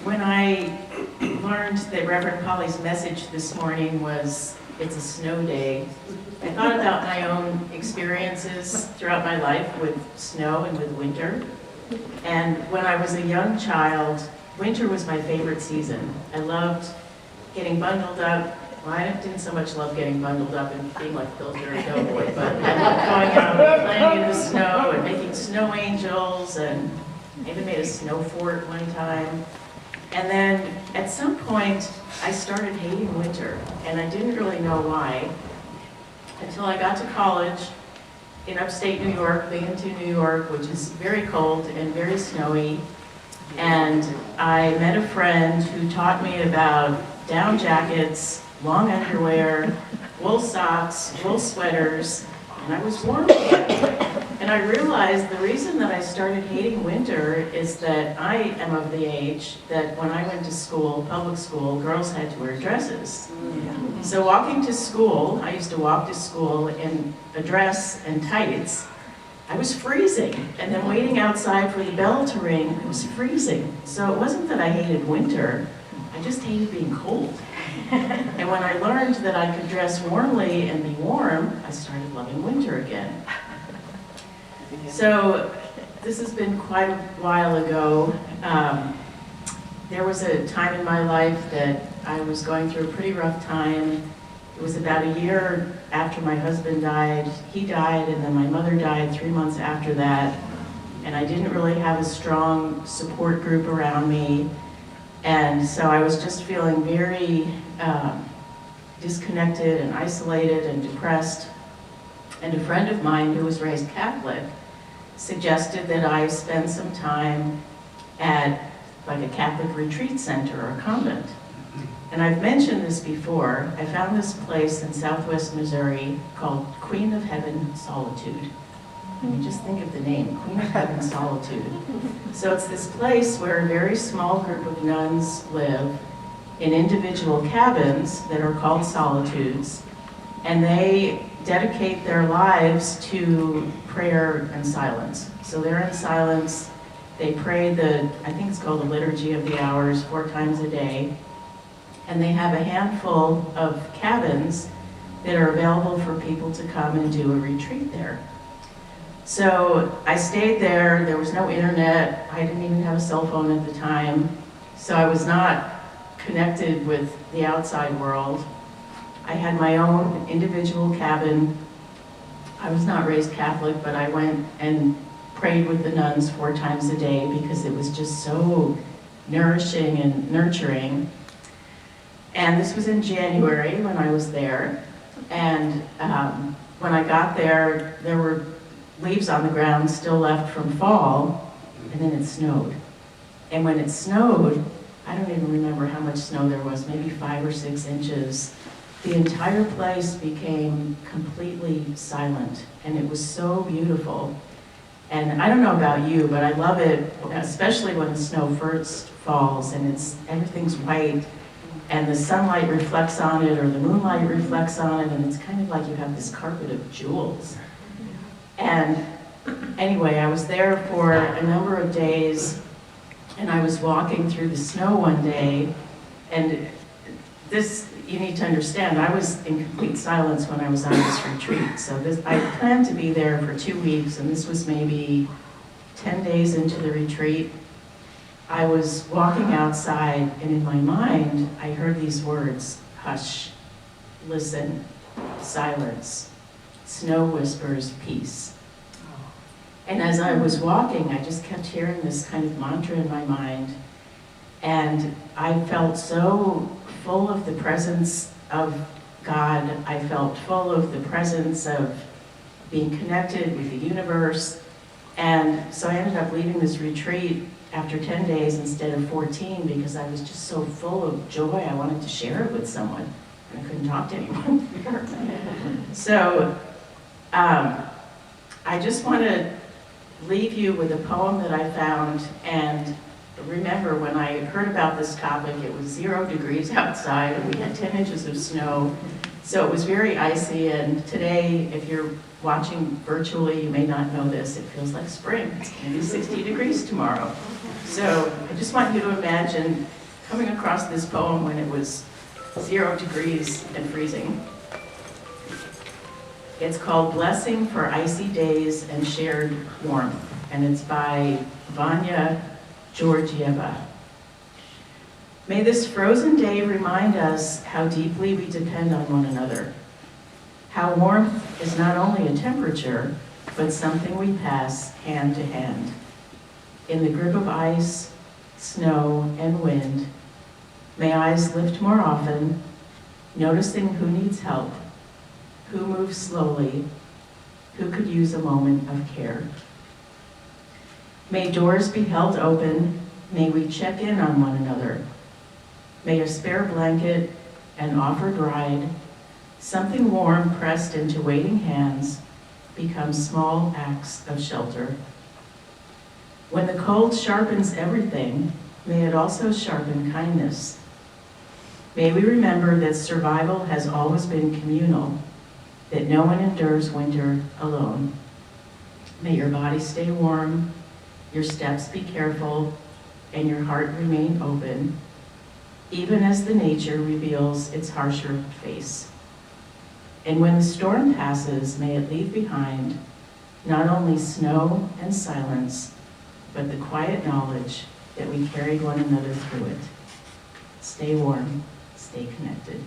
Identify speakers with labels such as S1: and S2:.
S1: When I learned that Reverend Polly's message this morning was, it's a snow day, I thought about my own experiences throughout my life with snow and with winter. And when I was a young child, winter was my favorite season. I loved getting bundled up. Well, I didn't so much love getting bundled up and being like Pillsbury Doughboy, but I loved going out and playing in the snow and making snow angels, and I even made a snow fort one time. And then at some point, I started hating winter, and I didn't really know why until I got to college in upstate New York, Binghamton, New York, which is very cold and very snowy. And I met a friend who taught me about down jackets, long underwear, wool socks, wool sweaters, and I was warm again. And I realized the reason that I started hating winter is that I am of the age that when I went to school, public school, girls had to wear dresses. So walking to school, I used to walk to school in a dress and tights. I was freezing, and then waiting outside for the bell to ring, it was freezing. So it wasn't that I hated winter, I just hated being cold. And when I learned that I could dress warmly and be warm, I started loving winter again. So this has been quite a while ago. There was a time in my life that I was going through a pretty rough time. It was about a year after my husband died. He died, and then my mother died 3 months after that. And I didn't really have a strong support group around me. And so I was just feeling very disconnected and isolated and depressed. And a friend of mine who was raised Catholic suggested that I spend some time at like a Catholic retreat center or a convent. And I've mentioned this before. I found this place in southwest Missouri called Queen of Heaven Solitude. I mean, just think of the name, Queen of Heaven Solitude. So it's this place where a very small group of nuns live in individual cabins that are called solitudes, and they dedicate their lives to prayer and silence. So they're in silence. They pray I think it's called the Liturgy of the Hours 4 times a day. And they have a handful of cabins that are available for people to come and do a retreat there. So I stayed there. There was no internet. I didn't even have a cell phone at the time. So I was not connected with the outside world. I had my own individual cabin. I was not raised Catholic, but I went and prayed with the nuns 4 times a day because it was just so nourishing and nurturing. And this was in January when I was there. And when I got there, there were leaves on the ground still left from fall, and then it snowed. And when it snowed, I don't even remember how much snow there was, maybe 5 or 6 inches. The entire place became completely silent, and it was so beautiful. And I don't know about you, but I love it, especially when the snow first falls and everything's white, and the sunlight reflects on it, or the moonlight reflects on it, and it's kind of like you have this carpet of jewels. And anyway, I was there for a number of days, and I was walking through the snow one day, and this, you need to understand, I was in complete silence when I was on this retreat. So I planned to be there for 2 weeks, and this was maybe 10 days into the retreat. I was walking outside, and in my mind, I heard these words: hush, listen, silence, snow whispers, peace. And as I was walking, I just kept hearing this kind of mantra in my mind, and I felt so full of the presence of God. I felt full of the presence of being connected with the universe. And so I ended up leaving this retreat after 10 days instead of 14 because I was just so full of joy. I wanted to share it with someone, and I couldn't talk to anyone. So I just want to leave you with a poem that I found. And remember, when I heard about this topic, it was 0 degrees outside, and we had 10 inches of snow. So it was very icy, and today, if you're watching virtually, you may not know this, it feels like spring. It's going to be 60 degrees tomorrow. So I just want you to imagine coming across this poem when it was 0 degrees and freezing. It's called Blessing for Icy Days and Shared Warmth, and it's by Vanya Georgieva. May this frozen day remind us how deeply we depend on one another, how warmth is not only a temperature, but something we pass hand to hand. In the grip of ice, snow, and wind, may eyes lift more often, noticing who needs help, who moves slowly, who could use a moment of care. May doors be held open, may we check in on one another. May a spare blanket, an offered ride, something warm pressed into waiting hands, become small acts of shelter. When the cold sharpens everything, may it also sharpen kindness. May we remember that survival has always been communal, that no one endures winter alone. May your body stay warm, your steps be careful, and your heart remain open, even as the nature reveals its harsher face. And when the storm passes, may it leave behind not only snow and silence, but the quiet knowledge that we carried one another through it. Stay warm, stay connected.